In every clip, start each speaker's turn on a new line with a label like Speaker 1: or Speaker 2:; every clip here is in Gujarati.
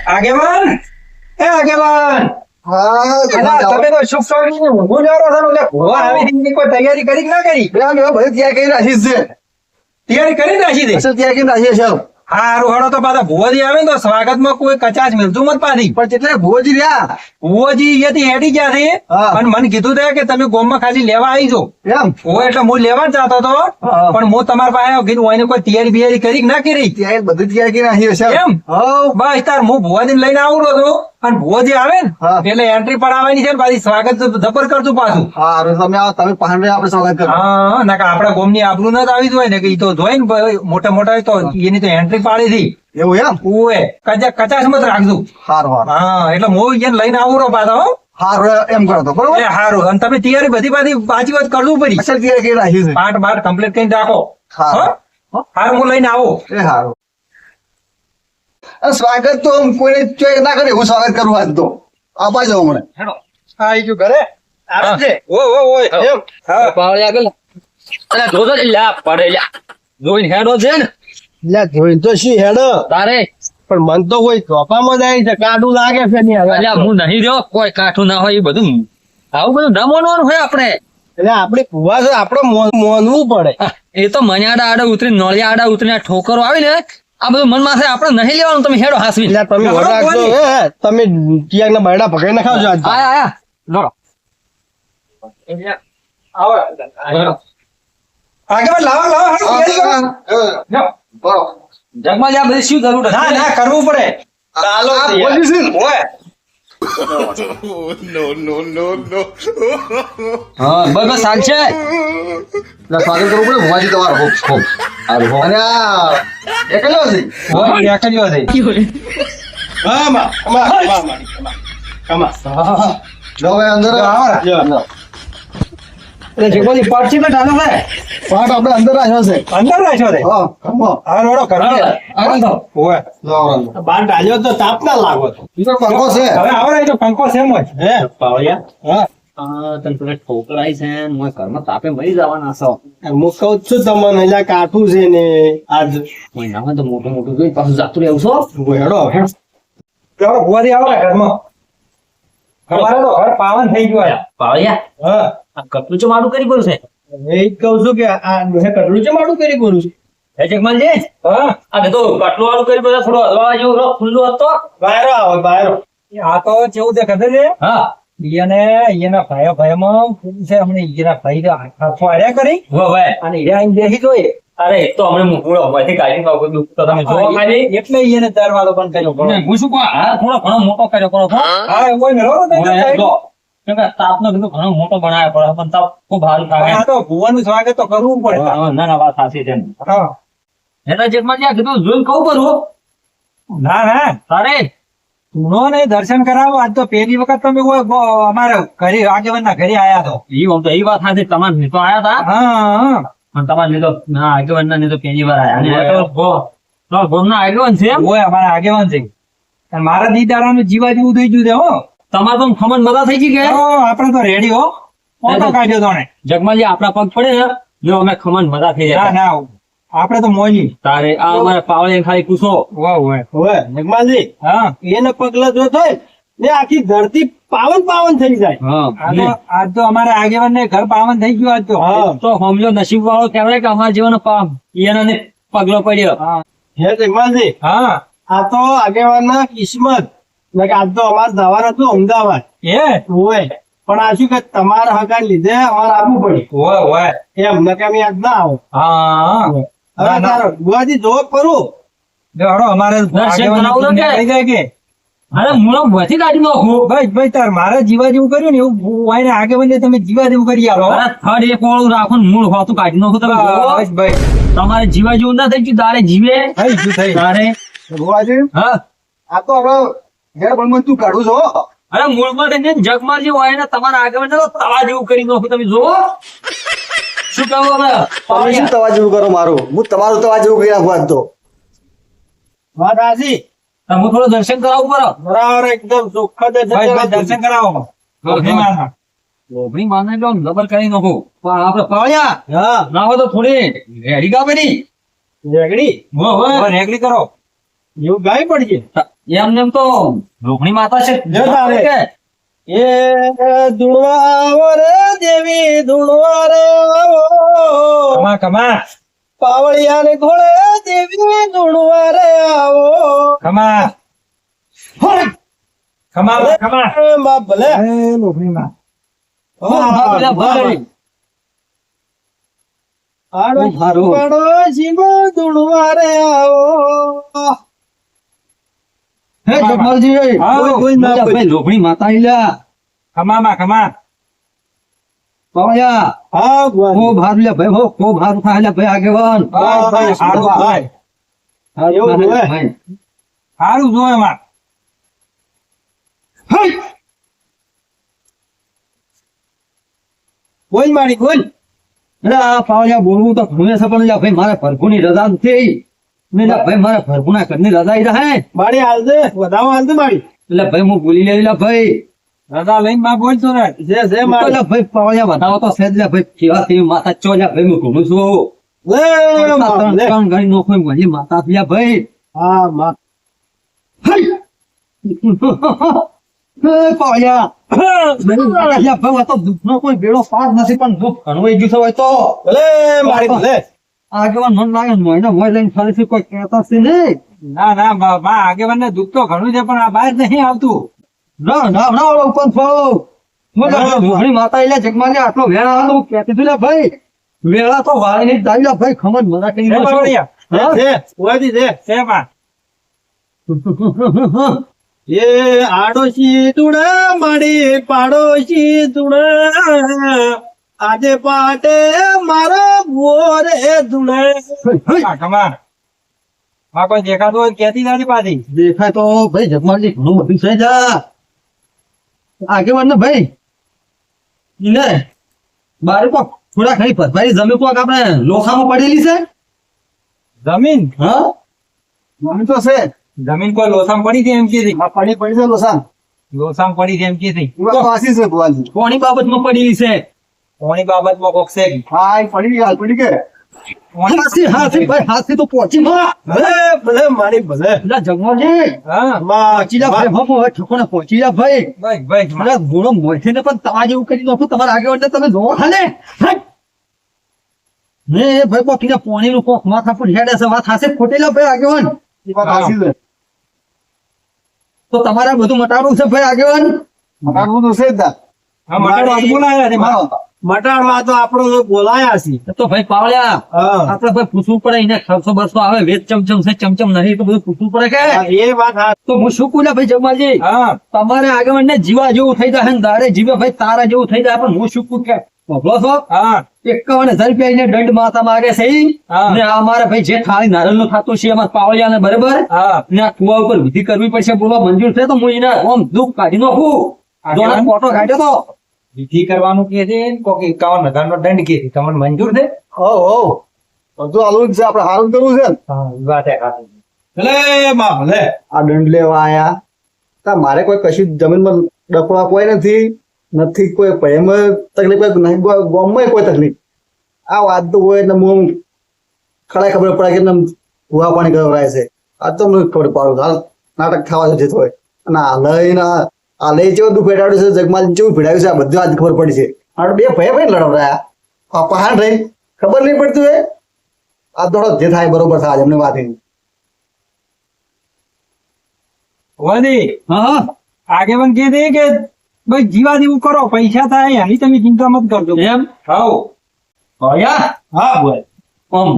Speaker 1: આગેવાન એ આગેવાન તમે તો શુભ સ્વાગત ઊંઘું જારો છો એટલે ભોવા આવી રીતની કોઈ તૈયારી કરી કે ના કરી
Speaker 2: બધી ત્યાં કઈ રાખી છે
Speaker 1: તૈયારી કરી નાખી દે
Speaker 2: અસલ ત્યાં કઈ રાખીએ છે
Speaker 1: હારું હળો તો પાછા ભુવોજી આવે ને તો સ્વાગતમાં કોઈ કચાશ મિલતું મત પાછી
Speaker 2: પણ કેટલા ભોજી રહ્યા
Speaker 1: ભુવોજી અહીંયાથી હેડી ગયા છે
Speaker 2: હા.
Speaker 1: અને મને કીધું તે કે તમે ગોમમાં ખાલી લેવા આવી છો
Speaker 2: એમ
Speaker 1: હું એટલે હું લેવા જ જતો હતો
Speaker 2: હા.
Speaker 1: પણ હું તમારા પાસે આવ્યો કીધું એને કોઈ તૈયારી બિયારી કરી કે ના કરી
Speaker 2: ત્યાં બધી ત્યાં કઈ રાખીએ છે
Speaker 1: એમ?
Speaker 2: હવ
Speaker 1: બસ તાર હું ભુવાજી લઈને આવું હતો અને ભુવાજી આવે ને
Speaker 2: હા.
Speaker 1: એટલે એન્ટ્રી પડાવવાની છે ને પાછી સ્વાગત જબર કરતું પાછું
Speaker 2: હારું તમે આવો તમે પાંડે આપણે સ્વાગત કરો
Speaker 1: હા ના આપડા ગોમની આબરૂ ન જ આવી જોઈએ ને કે ઈ તો જોઈ ને ભાઈ મોટા મોટા હોય તો એની તો એન્ટ્રી પાડી હતી
Speaker 2: એવું એમ
Speaker 1: ઓએ કચાશ મત રાખજો
Speaker 2: હારું હારું
Speaker 1: હા એટલે હું એને લઈને આવું રહો પાછો હો.
Speaker 2: હારું એમ કરો તો બરોબર
Speaker 1: એ હારું અને તમે તૈયારી બધી પાછી વાત કરવું પડી
Speaker 2: અસલ ત્યાં કઈ રાખી છે
Speaker 1: પાઠ બાટ કમ્પ્લીટ કરીને રાખો
Speaker 2: હારું.
Speaker 1: હો? હારું હું લઈને આવો
Speaker 2: એ હારું અને સ્વાગત તો આમ કોઈને ચોય ના કરે એવું સ્વાગત કરવું આજ તો આપા જાઓ મને
Speaker 1: આવી ગયું ઘરે
Speaker 2: આવે છે?
Speaker 1: એમ હા
Speaker 3: પાવળી આગળ અરે જોજો ને લ્યા પડે લ્યા જોઈને હેડો છે ને
Speaker 2: લે જોઈ તો શું હેડો
Speaker 3: તારે
Speaker 2: પણ મન તો કોઈ ચોપામાં જાય છે કાઢું લાગે છે ની હવે
Speaker 3: અલ્યા હું નહીં રહ્યો કોઈ કાઠું ના હોય એ બધું આવું બધું ન માનવાનું હોય આપણે
Speaker 2: એટલે આપણે ભુવા છે આપણે મોનવું પડે
Speaker 3: હા, એ તો મન્યાડા આડા ઉતરી નોળિયા આડા ઉતરીને આ ઠોકરો આવી ને આ બધું મનમાં છે આપણે નહીં લેવાનું તમે હેડો હાસવી
Speaker 2: એટલે તમે
Speaker 1: બરોબર
Speaker 2: વરાગજો,
Speaker 1: બોલી.
Speaker 2: હે તમે ટિયાક ના બરડા પકડી ના ખાવજો આજ તો.
Speaker 3: આયા આયા લોડો
Speaker 1: આવો આગળ લાવો લાવો હારું તૈયારી કરો. જાઓ.
Speaker 2: બરોબર.
Speaker 3: જગમાં લ્યા બધી શું જરૂર
Speaker 1: ના
Speaker 3: હતી
Speaker 1: ના કરવું પડે ચાલો
Speaker 2: આ
Speaker 1: તૈયાર.
Speaker 2: position.
Speaker 1: ઓય
Speaker 3: હા બસ બસ સાલ છે
Speaker 2: સ્વાગત કરવું પડે ભુવાજી તમારો ખૂબ ખૂબ અને આ એકલો છે
Speaker 1: ઓય એકલ્યો છે
Speaker 2: જો હવે અંદર
Speaker 1: આવો રા.
Speaker 2: જો.
Speaker 1: એટલે જગવાજી પડશે તો ડાલો છે
Speaker 2: પાટ આપણે અંદર રાખ્યો છે
Speaker 1: અંદર રાખ્યો છે
Speaker 2: હા કમો
Speaker 1: હા રોડો કરો
Speaker 3: આગળ તો
Speaker 1: ઓય
Speaker 2: જો આવડો.
Speaker 1: બાર ડાલ્યો તો તાપ ના લાગો તો
Speaker 2: ઈ તો પંખો છે
Speaker 1: હવે આવો રે તો પંખો સેમ જ હે પાવળિયા હા
Speaker 3: તને પેલા ઠોકરાઈ છે ને મોય ઘરમાં તાપે મરી જવાના છો
Speaker 2: હું કહું છું તમને એટલે કાઠું છે ને આજ
Speaker 3: મહિનામાં તો મોટું મોટું જોઈ પાછું જાતું રહેવું છો
Speaker 2: હેડો
Speaker 1: ચાલો ભુવાજી આવો રા ઘરમાં તમારે તો ઘર પાવન થઈ ગયું આ.
Speaker 3: પાવળિયા
Speaker 1: હા
Speaker 3: આ કપલું ચો મારું કરી પડ્યું છે
Speaker 1: એ જ કહું છું કે આ ડોહે કટલું છે મારું કરી બોલું છું
Speaker 3: હે જગમાલજી
Speaker 1: હા
Speaker 3: આ તો કટલું વાળું કરી પડ્યું થોડો હલવા જેવું રહો, ખુલ્લું હતો
Speaker 1: બહાર આવો બહાર આ તો કેવું છે ખબર છે
Speaker 3: હા
Speaker 1: એના ભાઈમાં છે હમણાં એના ભાઈ હાથો આર્યા કરી
Speaker 3: હો ભાઈ
Speaker 1: અને હીરા આઈને બેસી જોઈએ
Speaker 3: અરે એક તો હમણાં મૂકડો હમણાંથી કાઢી નાખો બધું. તો તમે જોવો ખાલી
Speaker 1: એટલે એને દરવાજો બંધ કર્યો કરો.
Speaker 3: હું શું કહું હા થોડો ઘણો મોટો કર્યો કરો તો
Speaker 1: હા કોઈ મેળવો ને તો
Speaker 3: હવે
Speaker 1: સાઈડ.
Speaker 3: જો, કેમ કે તાપનો કીધું ઘણો મોટો બનાવ્યો પડે પણ તાપ ખૂબ સારું
Speaker 1: પણ
Speaker 3: થાય
Speaker 1: આ તો ભુવાનું સ્વાગત તો કરવું પડે
Speaker 3: ના ના વાત સાચી છે
Speaker 1: હા
Speaker 3: એટલે જેટમાં જ્યાં કીધું જોઈને કહું કરું
Speaker 1: ના ના
Speaker 3: તારે
Speaker 1: નો ને દર્શન કરાવો આજ તો પહેલી વખત તમે અમારા ઘરે આગેવાન ના ઘરે આયા તો
Speaker 3: એ વાત સાચી તમારે નીતો આયા હતા
Speaker 1: હા હા
Speaker 3: પણ તમારે નીતો ના આગેવાન નીતો પહેલી વાર આયા અને એ તો ગોમના આગેવાન છે એમ?
Speaker 1: ઓય અમારા આગેવાન છે અને મારા દીદારાનું જીવા જેવું થઈ ગયું છે હો
Speaker 3: તમારે તો ખમણ મજા થઈ ગઈ કે
Speaker 1: આપણે તો રેડી હો ઓટો કાઢ્યો તો ને
Speaker 3: જગમાલજી આપણા પગ પડે ને જો અમે ખમણ મજા થઈ
Speaker 1: ના
Speaker 3: જાય
Speaker 1: ના આપણે તો મોજી
Speaker 3: તારે આ અમારે પાવળે ખાલી પૂછો
Speaker 1: વાહ વાહ
Speaker 2: હવે જગમાલજી
Speaker 1: હા
Speaker 2: એને પગલા જો થાય ને આખી ધરતી પાવન પાવન થઈ જાય
Speaker 3: હા
Speaker 1: આજ તો અમારા આગેવાન ને ઘર પાવન થઈ ગયું આજ તો
Speaker 2: હા
Speaker 3: તો સમજો નસીબ વાળો કહેવાય કે અમારા જીવન એને પગલો પડ્યો
Speaker 1: હા
Speaker 2: હે જગમાલજી
Speaker 1: હા
Speaker 2: આ તો આગેવાનના કિસ્મત ને કે આજ તો અમારે જવાનું હતું અમદાવાદ
Speaker 1: એ
Speaker 2: હોય પણ આ શું કે તમારા હકાર લીધે અમારે આવવું પડ્યું
Speaker 1: ઓય ઓય
Speaker 2: એમ ને કે અમે આજ ના આવો
Speaker 1: હા
Speaker 2: હવે
Speaker 1: ના, ના.
Speaker 2: તારો બુઆજી જોબ કરું
Speaker 1: જો હળો અમારે
Speaker 3: દર્શન
Speaker 1: આગેવાન
Speaker 3: કરાવું
Speaker 1: ને
Speaker 3: કે?
Speaker 1: થઈ જાય કે
Speaker 3: અરે મૂળો ભથી કાઢી નાખું
Speaker 1: ભાઈ તાર મારે જીવા જેવું કર્યું ને એવું વાયને આગેવાન ને તમે જીવા જેવું કરી આલો
Speaker 3: અરે થર્ડ એક વાળું રાખો ને મૂળ હોતું કાઢી નાખું તમે જોવો.
Speaker 1: બસ ભાઈ
Speaker 3: તમારે જીવા જેવું ના થઈ ગયું તારે જીવે
Speaker 1: થઈ ગયું થઈ
Speaker 3: તારે
Speaker 2: બુઆજી
Speaker 3: હા
Speaker 2: આ તો હવે ઘેર પણ તું કાઢું છો
Speaker 3: અરે મૂળમાં થઈને જગમાલ જે હોય ને તમારા આગળ તો તવા જેવું કરી નાખું તમે જોવો શું કહું હવે
Speaker 2: તમે શું તવા જેવું કરો મારું હું તમારું તવા જેવું કરી નાખું આજ તો વાત હાચી
Speaker 3: હું થોડું દર્શન કરાવું કરો
Speaker 2: બરાબર એકદમ સુખદ
Speaker 1: ભાઈ ભાઈ દર્શન કરાવો અભિમાનમાં.
Speaker 3: લોભણી માને લો લબર કરી નાખું પણ આપડે પાવ્યા
Speaker 2: હા
Speaker 3: ના હોય તો થોડી રેડી કાપે ની
Speaker 2: રેગડી
Speaker 3: હો
Speaker 1: હવે રેગડી કરો
Speaker 2: એવું ગાય પડશે
Speaker 3: એમને એમ તો રોહિણી માતા છે
Speaker 1: જો તારે.
Speaker 3: કે
Speaker 1: એ ધૂળવા આવો રે દેવી ધૂળવા રે આવો
Speaker 3: કમા કમા
Speaker 1: પાવળિયા ને ઘોડે દેવી ધૂળવા રે આવો
Speaker 3: કમા કમા કમા
Speaker 1: એ બાપ ભલે આડો
Speaker 3: હારું.
Speaker 1: પાડો શીમો ધૂળવા રે આવો
Speaker 2: હે જગમાલજી
Speaker 1: કોઈ ના કોઈ.
Speaker 2: ભાઈ લોભણી માતા આઈલા
Speaker 3: કમામાં કમા
Speaker 2: પાવયા
Speaker 1: હા ભગવાન.
Speaker 2: ખૂબ હારું લ્યા ભાઈ હો ખૂબ હારું થાય ભાઈ આગેવાન
Speaker 1: હા, ભાઈ,
Speaker 3: હારું
Speaker 1: ભાઈ.
Speaker 2: હારું
Speaker 1: એવું
Speaker 2: થાય
Speaker 1: જોવે.
Speaker 2: ભાઈ.
Speaker 3: સારું જો એમાં
Speaker 1: બોલ મારી બોલ
Speaker 2: એટલે આ પાવયા બોલવું તો ઘણું છે પણ લ્યા ભાઈ મારે ભરભુની રજા નથી ને લ્યા ભાઈ મારે ભરભુના ઘરની રજા ઈ રહે
Speaker 1: મારી હાલ દે વધાવો હાલ દે મારી
Speaker 2: એટલે ભાઈ હું ભૂલી લેલા ભાઈ
Speaker 3: રજા લઈને માં બોલતો ને
Speaker 1: જે જે મારી
Speaker 2: એટલે ભાઈ પાવયા વધાવો તો છે જ લ્યા ભાઈ કેવા તેવી માતા ચો લ્યા ભાઈ હું ઘણું છું
Speaker 1: લે બાપ,
Speaker 2: ત્રણ
Speaker 1: લે.
Speaker 2: ત્રણ ઘણી નોખો વળી માતા લ્યા ભાઈ
Speaker 1: હા માં
Speaker 2: પાવયા લ્યા ભાઈ આ તો દુઃખનો કોઈ બેડો પાર નથી પણ દુઃખ ઘણું ગયું છે હોય તો
Speaker 1: ભલે મારી ભલે
Speaker 2: આગેવાન મન લાગે ને મોયને મોય લઈને ફરીથી કોઈ કહેતા છે નહીં
Speaker 3: ના ના માં આગેવાન ને દુઃખ તો ઘણું છે પણ આ બહાર નહીં આવતું
Speaker 2: ના ના ના ઓલો ઉપર ફરો ઘણી માતા એટલે જગમાને આટલો વેળા હતો હું કહેતી હતી લે ભાઈ વેળા તો વાળી નહીં દાવી લે ભાઈ ખમણ મજા કરી
Speaker 3: હે બાવળિયા?
Speaker 2: હા?
Speaker 1: છે ઓયથી છે
Speaker 3: છે માં
Speaker 1: એ આડોશી તુડા મારી પાડોશી તુડા આજે પાટે મારો બોરે ધૂળે
Speaker 3: કમા કમા માં કોઈ દેખાતું હોય કેતી નથી પાછી
Speaker 2: દેખાય તો ભાઈ જગમાલજી ઘણું બધું છે જા આગેવાન ને ભાઈ ઈને બારે કોક થોડા ઘણી ભરપાઈ જમીન કોક આપણે લોખામાં પડેલી છે
Speaker 3: જમીન
Speaker 2: હા
Speaker 1: મને તો છે
Speaker 3: જમીન કોઈ લોસામ પડી છે એમ કીધી
Speaker 1: આ પડી પડી છે લોસાન
Speaker 3: લોસામ પડી છે એમ કીધી
Speaker 1: પૂરા પાસી છે ભગવાનજી
Speaker 2: કોની બાબતમાં પડેલી છે
Speaker 3: કોની બાબતમાં કોક છે
Speaker 1: હા એ પડી ગઈ હાલ પડી ગઈ
Speaker 2: હાથી હાથી ભાઈ હાથી તો પહોંચી માં
Speaker 1: ભલે ભલે મારી ભલે
Speaker 2: એટલે જગમાલજી
Speaker 3: હા
Speaker 1: માં
Speaker 2: પહોંચી જા ભાઈ હમ હવે ઠકોને પહોંચી જા ભાઈ
Speaker 3: ભાઈ ભાઈ માં.
Speaker 2: અરે ગુણો મોઢીને પણ તમારા જેવું કરી નાખું તમારા આગેવાનને તમે જોવો ખાલે ને એ ભાઈ પોકીને પોણીનું કોક માથા પર હેડે છે વાત હાસે ખોટેલા ભાઈ આગેવાન
Speaker 1: એ વાત સાચી છે
Speaker 2: તો તમારે બધું મટાડવું છે ભાઈ આગેવાન
Speaker 1: મટાડવું તો છે જ ના.
Speaker 3: હા મટાડવા તો બોલાયા છે માં.
Speaker 1: મટાડવા તો આપણો બોલાયા છે
Speaker 2: તો ભાઈ પાવળ્યા
Speaker 1: હા
Speaker 2: આપણે ભાઈ પૂછવું પડે એને ખર્ચો બરસો આવે વેચ ચમચમ છે ચમચમ નહીં તો બધું પૂછવું પડે કે
Speaker 1: હા, એ વાત હા
Speaker 2: તો હું શું કહું લ્યા ભાઈ જગમાલજી
Speaker 3: હા
Speaker 2: તમારે આગેવાન ને જીવા જેવું થઈ જાય ને દાડે જીવે ભાઈ તારા જેવું થઈ જાય પણ હું શું કહું કે ભગલો છો
Speaker 3: હા
Speaker 2: 51,000 રૂપિયા એને દંડ માતા માંગે છે ઈ.
Speaker 3: હા.
Speaker 2: ને આ અમારે ભાઈ જે થાળી નારિયેળ નું થતું છે એમાં પાવળિયા ને બરાબર
Speaker 3: હા
Speaker 2: ને આ કુવા ઉપર વિધિ કરવી પડશે બોલવા મંજૂર છે તો હું એને ઓમ દુઃખ કાઢી નાખું જોડે ફોટો કાઢ્યો તો
Speaker 3: વિધિ કરવાનું કે છે કોક 51,000 નો દંડ કે છે તમને મંજૂર છે
Speaker 1: હો હો બધું આલું જ છે આપણે હારું કરવું છે ને.
Speaker 3: હા ઈ વાત હે ખાલી.
Speaker 1: ભલે માં ભલે
Speaker 2: આ દંડ લેવા આયા તા મારે કોઈ કશું જમીનમાં ડફવા કોઈ નથી કોઈ ભયમાં તકલીફ કોઈ નહીં ગામમાં કોઈ તકલીફ આ વાત તો હોય એટલે હું ખરા ખબર પડે કે એમને ભૂવા પાણી ગવરાય છે આ તો મને ખબર પાડું હાલ નાટક ખાવા જતો હોય અને આ લઈને આ લઈ જેવું દુઃખ ભેટાડ્યું છે જગમાલ જેવું ભેડાયું છે આ બધું આજ ખબર પડી છે આ બે ભાઈ ભાઈ લડવડાયા આ પહાડ રહી ખબર નહીં પડતું એ આ દોડો જે થાય બરોબર થાય એમને વાત એની.
Speaker 3: વદી
Speaker 2: હા
Speaker 3: આગેવાન કે છે કે ભાઈ જીવા જેવું કરો પૈસા થાય એની તમે ચિંતા મત કરજો
Speaker 2: એમ
Speaker 3: હાઉ
Speaker 2: ભયા
Speaker 1: હા બોલ
Speaker 2: આમ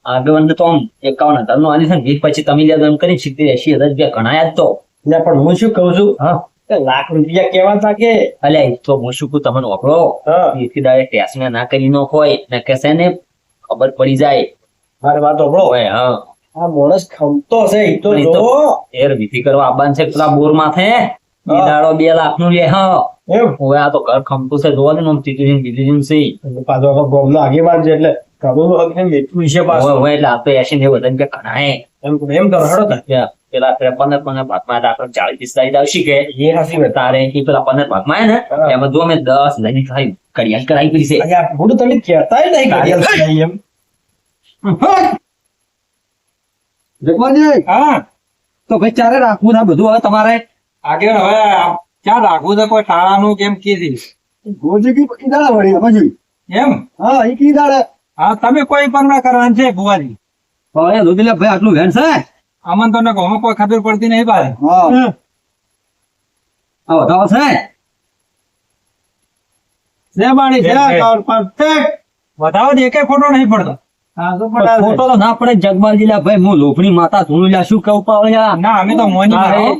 Speaker 2: આગેવાન તો આમ 51,000 નો આલી છે ને વીસ પછી તમે લ્યા એમ કરી 70-80,000 રૂપિયા ગણાયા જ તો
Speaker 1: એટલે પણ હું શું કહું છું
Speaker 2: હા
Speaker 1: કે લાખ રૂપિયા કેવા તા કે
Speaker 2: અલ્યા એ તો હું શું કહું તમને ઓળખો
Speaker 1: હા
Speaker 2: એથી ડાયરેક્ટ ટેસ્ટને ના કરી નો હોય ને કહેશે ને ખબર પડી જાય
Speaker 1: મારી વાત સાંભળો
Speaker 2: ઓય હા
Speaker 1: આ માણસ ખમતો છે ઈ તો
Speaker 2: પણ ઈ તો-
Speaker 1: જોવો.
Speaker 2: એર વિધિ કરવા આવવાનું છે પેલા બોર માથે ઈ દાડો 2 લાખ નું લે હા
Speaker 1: એમ
Speaker 2: હવે આ તો ઘર ખમતું છે જોવા દે ને આમ તીજું બીજું છે
Speaker 1: એટલે પાછો આપણો ગોમનો આગેવાન છે એટલે ખબર હોય કે એટલું છે પાછું
Speaker 2: હવે એટલે આ તો 80-90 કે ઘણાય
Speaker 1: એમ તો હડો તાર.
Speaker 2: પેલા 15 ભાગમાં દાખલ 40-45 આવશે કે
Speaker 1: એ હાસી વાત.
Speaker 2: તારે ઈ પેલા 15 ભાગમાં ને
Speaker 1: હા.
Speaker 2: એમાં જો મેં 10 લઈને ખાઈ કડિયાલ કરાવી પડી છે
Speaker 1: અહીંયા મોઢું તમે કહેતાય નહીં ઘડિયાળ થાય એમ
Speaker 2: જગવાનજી
Speaker 3: હા તો ભાઈ ચારે રાખવું છે બધું હવે તમારે
Speaker 1: આગળ હવે ક્યાં રાખવું છે કોઈ ટાળાનું કેમ કીધી
Speaker 2: ગોજી કી ઈ દાડા વળી સમજી
Speaker 1: એમ
Speaker 2: હા ઈ કી દાડા
Speaker 1: હા તમે કોઈ પણ ના કરવાનું છે ભુવાજી
Speaker 3: હવે દુધીલા ભાઈ આટલું વેણ છે
Speaker 1: અમન તો ઘઉંમાં કોઈ ખબર પડતી નહીં પાછી
Speaker 2: હા
Speaker 3: આ વધાવો છે
Speaker 1: છે બાણી છે
Speaker 2: છે.
Speaker 1: પરફેક્ટ વધાવો દે કે ખોટો નહીં પડતો હા તો
Speaker 3: પણ ખોટો તો ના પડે જગમાલજીલા ભાઈ હું લોભણી માતા ધૂણું લ્યા શું કહું પાવળિયા
Speaker 1: ના અમે તો મોની મારો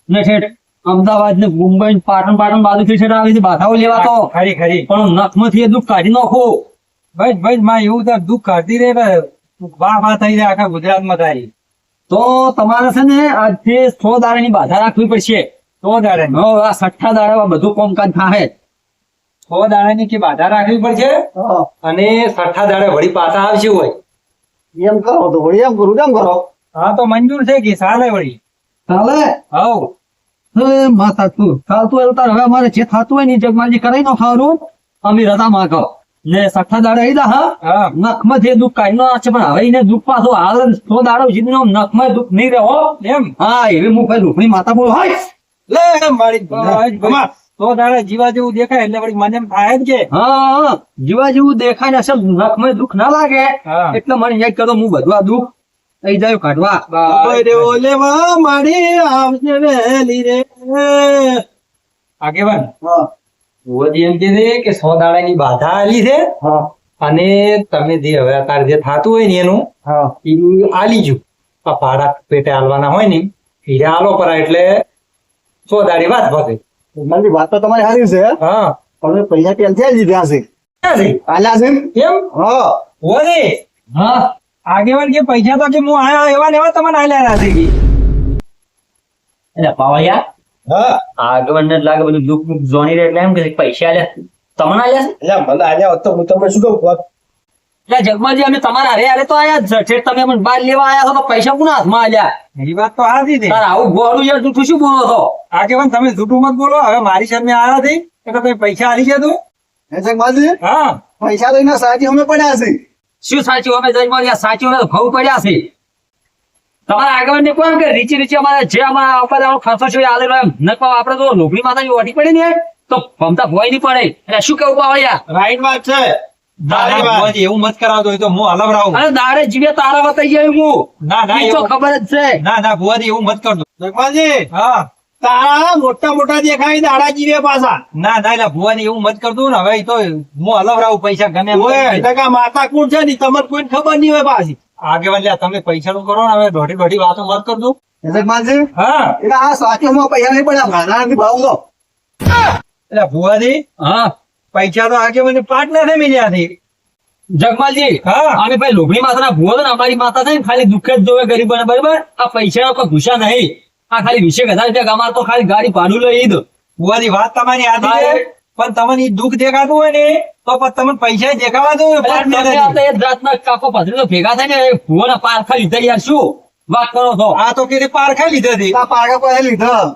Speaker 3: ને ઠેઠ અમદાવાદ ને મુંબઈ ને પાટણ બાજુથી ઠેઠ આવી બાધાઓ લેવા તો
Speaker 1: ખરી ખરી
Speaker 3: પણ નખમાંથી એ દુઃખ કાઢી નાખો
Speaker 1: ભાઈ માં એવું તો દુઃખ કાઢતી રે ને વાહ થઈ જાય આખા ગુજરાતમાં થાય
Speaker 3: તો તમારે છે ને આજથી 100 દાડાની બાધા રાખવી પડશે
Speaker 1: તો દાડે
Speaker 3: હવે આ 6 દાડા બધું કામકાજ થાય
Speaker 1: 100 દાડાની કે બાધા રાખવી પડશે
Speaker 2: હા
Speaker 1: અને 6 દાડે વળી પાછા આવશે હોય
Speaker 2: એમ કરો તો વળી એમ કરું કેમ કરો
Speaker 1: હા તો મંજૂર છે કે ચાલે વળી
Speaker 3: ચાલે
Speaker 1: હવ
Speaker 3: એ માતા તું ચાલતું એવું તાર હવે અમારે જે થતું હોય ને એ જગમાલજી કરાઈ નો ખાવાનું અમે રજા માંગો ને 6 દાડા આવી દા હા
Speaker 1: હા
Speaker 3: નખમાં જે દુઃખ કાઢી નો છે પણ હવે એને દુઃખ પાછો હાલ 100 દાડો જીતનો નખમાં દુઃખ નહીં રહો
Speaker 1: એમ
Speaker 3: હા એવી હું ભાઈ લોભણી માતા બોલ હાય
Speaker 1: લે મારી ભાઈ તો દાડે જીવા જેવું દેખાય એટલે વળી મને એમ થાય જ કે
Speaker 3: હા જીવા જેવું દેખાય ને અસલ નખમાં દુઃખ ના લાગે
Speaker 1: હા.
Speaker 3: એટલે મને યાદ કરો હું બધું આ દુઃખ થઈ જાય કાઢવા
Speaker 1: લેવા મારી આવશે વેલી રે આગેવાન
Speaker 2: હા
Speaker 1: ભુવાજી એમ કે છે કે 100 દાડાની બાધા આલી છે
Speaker 2: હા
Speaker 1: અને તમે જે હવે અત્યારે જે થતું હોય ને એનું
Speaker 2: હા
Speaker 1: ઈ આલી જુ આ ભાડા પેટે આલવાના હોય ને હીરા આલો પરા એટલે 100 દાડી વાત પતે
Speaker 2: મારી વાત તો તમારી સારી છે
Speaker 1: હા
Speaker 2: પણ પૈસા પહેલથી જ લીધા છે
Speaker 1: ક્યાં છે?
Speaker 2: આલ્યા છે
Speaker 1: એમ
Speaker 2: હા
Speaker 1: ભુવાજી
Speaker 3: હા
Speaker 1: આગેવાન કે પૈસા તો કે હું આયા એવા ને એવા તમને આલ્યા નથી
Speaker 3: એટલે પાવળિયા
Speaker 2: હા
Speaker 3: આગળ ને લાગે બધું દુઃખ મુખ જોણી રે એટલે એમ કે પૈસા આલ્યા તમને આલ્યા છે
Speaker 2: એટલે મને આલ્યા હોત તો હું તમને શું કહું
Speaker 3: એટલે જગમાલજી અમે તમારા હારે તો આયા જ છે ઠેઠ તમે અમને બહાર લેવા આયા છો તો પૈસા કોના હાથમાં આલ્યા
Speaker 1: એ વાત તો હાથી છે
Speaker 3: તાર આવું ગોળું યાર તું શું બોલો છો
Speaker 1: આગેવાન તમે જૂઠું મત બોલો હવે મારી સામે આયા નથી એટલે તમે પૈસા આલી ગયા તું
Speaker 2: હે જગમાલજી
Speaker 1: હા
Speaker 2: પૈસા તો એના સાચી અમે પડ્યા છે
Speaker 3: શું સાચું અમે જગમાલજી સાચું અમે ભાવ પડ્યા છે તમારા આગળ ને કોણ કે રીચી રીચી અમારે જે અમારા આપણે ખર્ચો છે એ આલેલો એમ નકો આપણે તો લોભણી માતાની ઓટી પડી ને તો ભમતા ભોય નહીં પડે એટલે શું કેવું પાવળિયા
Speaker 2: રાઈટ વાત છે
Speaker 1: ના, ભુવાજી, એવું મત કરાવતો હોય તો હું હલવરાવું
Speaker 3: અરે દાડે જીવે તારા વતાઈ જાય હું
Speaker 1: ના ના
Speaker 3: ઈ તો
Speaker 1: એવું-
Speaker 3: ખબર જ છે
Speaker 1: ના ના ભુવાજી એવું મત કરતો
Speaker 2: જગમાલજી
Speaker 1: હા
Speaker 2: તારા મોટા મોટા દેખાય દાડા જીવે પાછા
Speaker 1: ના ના એટલે ભુવાજી એવું મત કરતું ને હવે ઈ તો હું હલવરાવું પૈસા ગમે એમ
Speaker 2: ઓય
Speaker 1: કરીને.
Speaker 2: ટકા માતા કોણ છે ની તમને કોઈને ખબર નહીં હોય પાછી
Speaker 1: આગેવાન લ્યા તમે પૈસા નું કરો ને હવે દોઢી દોઢી વાતો મત કરજો
Speaker 2: જગમાલજી
Speaker 1: હા
Speaker 2: એટલે આ સાચોમાં પૈસા નહીં પડ્યા ભાડાથી ભાવ દો
Speaker 1: એટલે ભુવાજી
Speaker 3: હા
Speaker 1: પૈસા તો આગેવાન પાટ નથી મળ્યા થી
Speaker 3: જગમાલજી
Speaker 1: હા
Speaker 3: અમે ભાઈ લોભણી માતાના ભૂવો ને અમારી માતા છે ને ખાલી દુઃખ જ જોવે ગરીબોને બરાબર આ પૈસા કોઈ ભૂસા નહીં આ ખાલી 20,000 રૂપિયા અમારે તો ખાલી ગાડી ભાડું લઈ દો
Speaker 1: ભુવાજી વાત તમારી આધી છે
Speaker 3: હા.
Speaker 1: પણ તમને ઈ દુઃખ દેખાતું હોય ને તો પછી તમને પૈસા દેખાવાતું હોય પાટ
Speaker 3: તમે
Speaker 1: નથી.
Speaker 3: આવતા એક જાતના કાકો પથરીઓ ભેગા થાય ને ભૂવોના પારખા લીધા યાર શું વાત કરો છો
Speaker 1: આ તો કીધી પારખા લીધી હતી
Speaker 2: આ પારકા કોઈ લીધા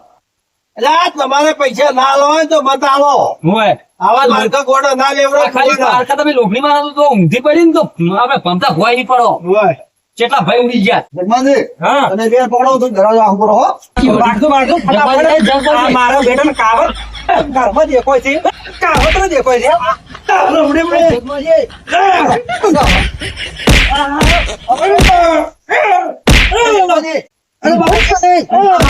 Speaker 2: એટલે આ તમારે પૈસા ના લો હોય તો બતાવો
Speaker 3: હોય
Speaker 2: આવા માર્કા ગોળો ના લેવડો
Speaker 3: આ ખાલી પારખા તમે લોભણી માતા તો ઊંધી પડી ને તો આપણે ભમતા ભોય નહીં પડો
Speaker 2: હોય
Speaker 3: કેટલા ભાઈ ઉડી ગયા
Speaker 2: જગમાલજી
Speaker 1: હા
Speaker 2: અને બે પકડો તો દરવાજો આખો કરો હો
Speaker 1: વાગતું વાગતું ફટાફટ. આ મારા બેટાને કાવત ઘરમાં દેખાય છે કાવત ને દેખાય છે આ ઉડે ઉડે.
Speaker 2: જગમાલજી જગમાલજી અરે બાબા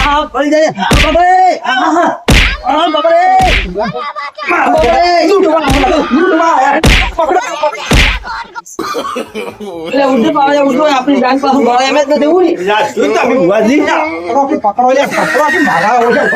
Speaker 2: આ પડી જાય બાબા આ બાબા
Speaker 3: એટલે ઉડે પાડે ઉડો આપણી જાન પાછું ભરે એમ જ નથી એવું ને
Speaker 1: પકડો લે પકડો મારા ઓછા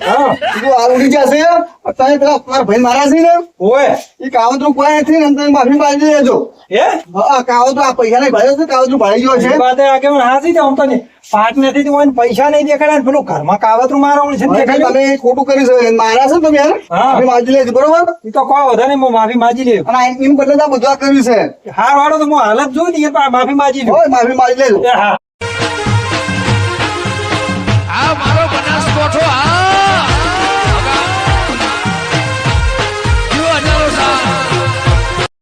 Speaker 1: હા
Speaker 2: તું આ ઉડી જશે અત્યારે પેલા મારા ભાઈ મારા છે ને
Speaker 1: ઓય
Speaker 2: એ કાવતરું કોઈ નથી ને તમે માફી માંગી લેજો
Speaker 1: હે
Speaker 2: હા કાવતરું આ પૈસા નહીં ભર્યો છે કાવતરું ભાઈ ગયો છે
Speaker 1: વાત આગળ હાથી જાઉં તો ને પાટ નથી તો હોય ને પૈસા નહીં દેખાડ્યા ને પેલું ઘરમાં કાવતરું મારવાનું છે ને
Speaker 2: હવે
Speaker 1: દેખાડ્યું.
Speaker 2: તમે ખોટું કરી શકો મારા છે ને તમે યાર
Speaker 1: હા.
Speaker 2: માફી માંગી લેજો બરોબર
Speaker 1: ઈ તો કોઈ વધારે નહીં, હું માફી માજી લે
Speaker 2: અને એમ બદલે તો આ બધું આ કર્યું છે
Speaker 1: હાર વાળો તો હું હાલત જોઈ ને એ માફી માજી લ્યો.
Speaker 2: હોય માફી માંગી લેજો
Speaker 1: એ હા
Speaker 4: આ મારો બનાસકોઠો આ